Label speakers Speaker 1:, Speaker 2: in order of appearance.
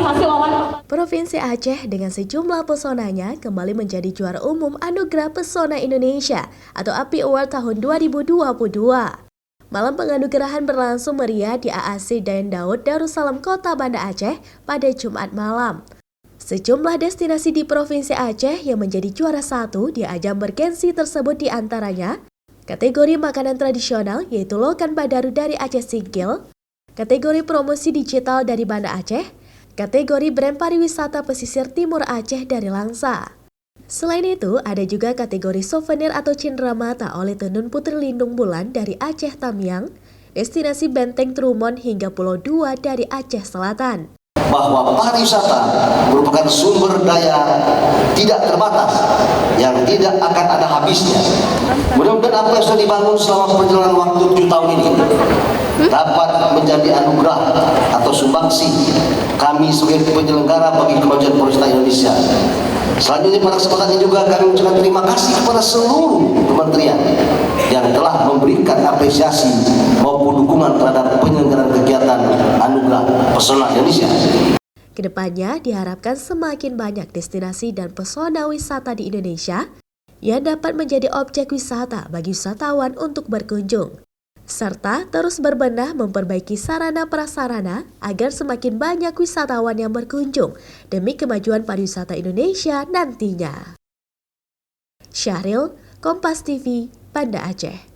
Speaker 1: hasil wawancara.
Speaker 2: Provinsi Aceh dengan sejumlah pesonanya kembali menjadi juara umum Anugerah Pesona Indonesia atau API Award tahun 2022. Malam penganugerahan berlangsung meriah di AAC Dayan Daud Darussalam Kota Banda Aceh pada Jumat malam. Sejumlah destinasi di Provinsi Aceh yang menjadi juara satu di ajang bergensi tersebut diantaranya kategori makanan tradisional yaitu Lokan Badaru dari Aceh Singkil, kategori promosi digital dari Banda Aceh, kategori brand pariwisata pesisir timur Aceh dari Langsa. Selain itu, ada juga kategori souvenir atau cenderamata oleh Tenun Putri Lindung Bulan dari Aceh Tamiang, destinasi Benteng Trumon hingga Pulau Dua dari Aceh Selatan.
Speaker 3: Bahwa pariwisata merupakan sumber daya tidak terbatas yang tidak akan ada habisnya. Mudah-mudahan apa yang sudah dibangun selama perjalanan waktu 7 tahun ini dapat menjadi anugerah atau sumbangsi kami sebagai penyelenggara bagi kemajuan pariwisata Indonesia. Selanjutnya pada kesempatan ini juga kami mengucapkan terima kasih kepada seluruh kementerian yang telah memberikan apresiasi maupun dukungan terhadap penyelenggaraan kegiatan Anugerah Pesona Indonesia.
Speaker 2: Kedepannya diharapkan semakin banyak destinasi dan pesona wisata di Indonesia yang dapat menjadi objek wisata bagi wisatawan untuk berkunjung, serta terus berbenah memperbaiki sarana prasarana agar semakin banyak wisatawan yang berkunjung demi kemajuan pariwisata Indonesia nantinya. Syahril, Kompas TV, Banda Aceh.